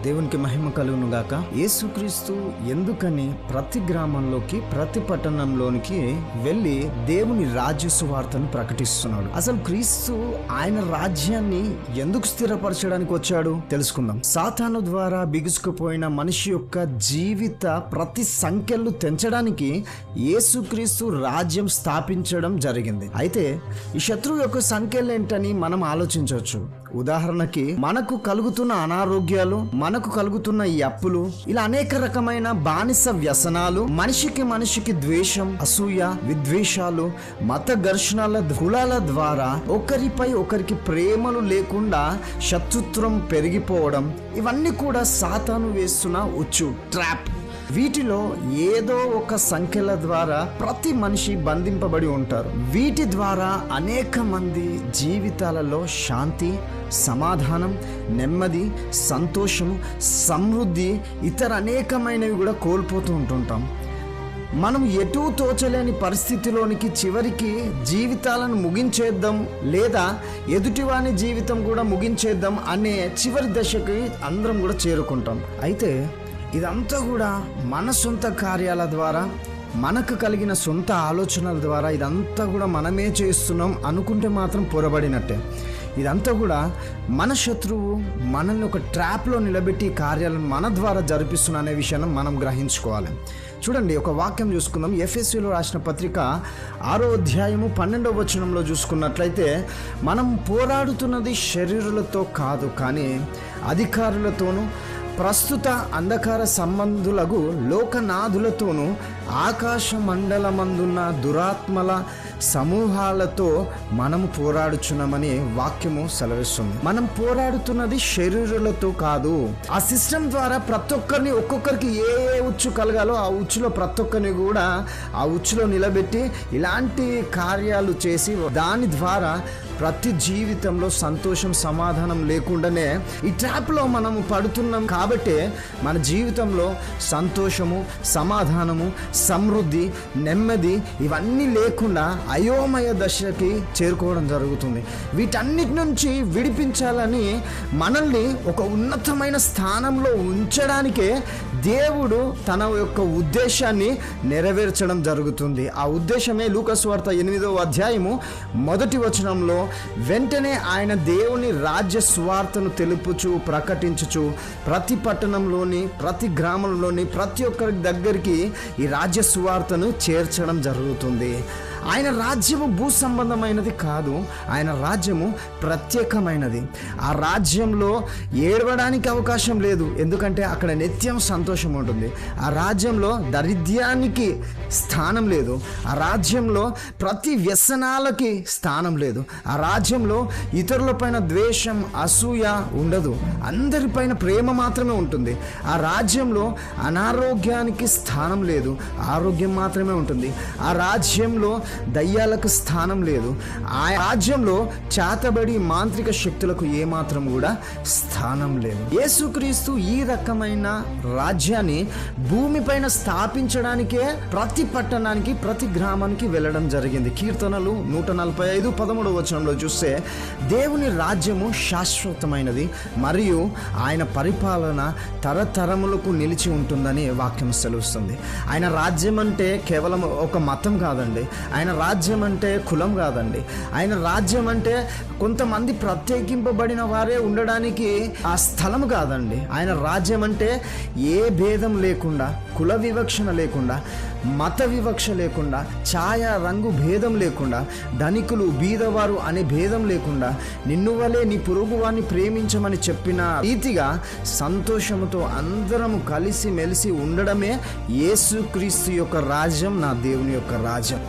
దేవునికి మహిమ కలుగును గాక. యేసుక్రీస్తు ఎందుకని ప్రతి గ్రామంలోకి ప్రతి పట్టణంలోనికి వెళ్ళి దేవుని రాజ్య సువార్తను ప్రకటిస్తున్నాడు? అసలు క్రీస్తు ఆయన రాజ్యాన్ని ఎందుకు స్థిరపరచడానికి వచ్చాడు తెలుసుకుందాం. సాతాను ద్వారా బిగుసుకుపోయిన మనిషి యొక్క జీవిత ప్రతి సంఖ్యలు తెంచడానికి యేసుక్రీస్తు రాజ్యం స్థాపించడం జరిగింది. అయితే ఈ శత్రువు యొక్క సంఖ్యలు ఏంటని మనం ఆలోచించవచ్చు. ఉదాహరణకి మనకు కలుగుతున్న అనారోగ్యాలు, మనకు కలుగుతున్న ఈ అప్పులు, ఇలా అనేక రకమైన బానిస వ్యసనాలు, మనిషికి ద్వేషం, అసూయ, విద్వేషాలు, మత ఘర్షణల, కులాల ద్వారా ఒకరిపై ఒకరికి ప్రేమలు లేకుండా శత్రుత్వం పెరిగిపోవడం, ఇవన్నీ కూడా సాతాను వేస్తున్న ఉచ్చు, ట్రాప్. వీటిలో ఏదో ఒక సంఖ్యల ద్వారా ప్రతి మనిషి బంధింపబడి ఉంటారు. వీటి ద్వారా అనేక మంది జీవితాలలో శాంతి, సమాధానం, నెమ్మది, సంతోషము, సమృద్ధి, ఇతర అనేకమైనవి కూడా కోల్పోతూ ఉంటుంటాం. మనం ఎటూ తోచలేని పరిస్థితిలోనికి చివరికి జీవితాలను ముగించేద్దాం, లేదా ఎదుటివాని జీవితం కూడా ముగించేద్దాం అనే చివరి దశకి అందరం కూడా చేరుకుంటాం. అయితే ఇదంతా కూడా మన సొంత కార్యాల ద్వారా, మనకు కలిగిన సొంత ఆలోచనల ద్వారా ఇదంతా కూడా మనమే చేస్తున్నాం అనుకుంటే మాత్రం పొరబడినట్టే. ఇదంతా కూడా మన శత్రువు మనల్ని ఒక ట్రాప్లో నిలబెట్టి కార్యాలను మన ద్వారా జరిపిస్తున్న అనే విషయాన్ని మనం గ్రహించుకోవాలి. చూడండి, ఒక వాక్యం చూసుకుందాం. ఎఫెసీయులకు రాసిన పత్రిక 6వ అధ్యాయము 12వ వచనంలో చూసుకున్నట్లయితే, మనం పోరాడుతున్నది శరీరులతో కాదు, కానీ అధికారులతోనూ, ప్రస్తుత అంధకార సంబంధులకు లోకనాథులతోనూ, ఆకాశ మండలమందున్న దురాత్మల సమూహాలతో మనము పోరాడుచున్నామని వాక్యము సెలవిస్తుంది. మనం పోరాడుతున్నది శరీరులతో కాదు. ఆ సిస్టమ్ ద్వారా ప్రతి ఒక్కరిని, ఒక్కొక్కరికి ఏ ఉచ్చు కలగాలో ఆ ఉచ్చులో ప్రతి ఒక్కరిని కూడా ఆ ఉచ్చులో నిలబెట్టి ఇలాంటి కార్యాలు చేసి దాని ద్వారా ప్రతి జీవితంలో సంతోషం, సమాధానం లేకుండానే ఈ ట్రాప్లో మనము పడుతున్నాం. కాబట్టి మన జీవితంలో సంతోషము, సమాధానము, సమృద్ధి, నెమ్మది ఇవన్నీ లేకుండా అయోమయ దశకి చేరుకోవడం జరుగుతుంది. వీటన్నిటి నుంచి విడిపించాలని, మనల్ని ఒక ఉన్నతమైన స్థానంలో ఉంచడానికే దేవుడు తన యొక్క ఉద్దేశాన్ని నెరవేర్చడం జరుగుతుంది. ఆ ఉద్దేశమే లూకా సువార్త 8వ అధ్యాయము 1వ వచనంలో, వెంటనే ఆయన దేవుని రాజ్య సువార్తను తెలుపుచు, ప్రకటించుచు ప్రతి పట్టణంలోని, ప్రతి గ్రామంలోని ప్రతి ఒక్కరి దగ్గరికి ఈ రాజ్య సువార్తను చేర్చడం జరుగుతుంది. ఆయన రాజ్యము భూ సంబంధమైనది కాదు, ఆయన రాజ్యము ప్రత్యేకమైనది. ఆ రాజ్యంలో ఏడవడానికి అవకాశం లేదు, ఎందుకంటే అక్కడ నిత్యం సంతోషం ఉంటుంది. ఆ రాజ్యంలో దరిద్రానికి స్థానం లేదు. ఆ రాజ్యంలో ప్రతి వ్యసనాలకి స్థానం లేదు. ఆ రాజ్యంలో ఇతరులపైన ద్వేషం, అసూయ ఉండదు. అందరిపైన ప్రేమ మాత్రమే ఉంటుంది. ఆ రాజ్యంలో అనారోగ్యానికి స్థానం లేదు, ఆరోగ్యం మాత్రమే ఉంటుంది. ఆ రాజ్యంలో దయ్యాలకు స్థానం లేదు. ఆ రాజ్యంలో చేతబడి మాంత్రిక శక్తులకు ఏమాత్రం కూడా స్థానం లేదు. యేసుక్రీస్తు ఈ రకమైన రాజ్యాన్ని భూమిపైన స్థాపించడానికే ప్రతి పట్టణానికి, ప్రతి గ్రామానికి వెళ్ళడం జరిగింది. కీర్తనలు 145 13వ వచనంలో చూస్తే, దేవుని రాజ్యము శాశ్వతమైనది మరియు ఆయన పరిపాలన తరతరములకు నిలిచి ఉంటుందని వాక్యం సెలవుస్తుంది. ఆయన రాజ్యం అంటే కేవలం ఒక మతం కాదండి. ఆయన రాజ్యం అంటే కులం కాదండి. ఆయన రాజ్యం అంటే కొంతమంది ప్రత్యేకింపబడిన వారే ఉండడానికి ఆ స్థలం కాదండి. ఆయన రాజ్యం అంటే ఏ భేదం లేకుండా, కుల వివక్షణ లేకుండా, మత వివక్ష లేకుండా, ఛాయ రంగు భేదం లేకుండా, ధనికులు బీదవారు అనే భేదం లేకుండా, నిన్ను వలే నీ పొరుగువాన్ని ప్రేమించమని చెప్పిన రీతిగా సంతోషముతో అందరము కలిసి మెలిసి ఉండడమే యేసుక్రీస్తు యొక్క రాజ్యం, నా దేవుని యొక్క రాజ్యం.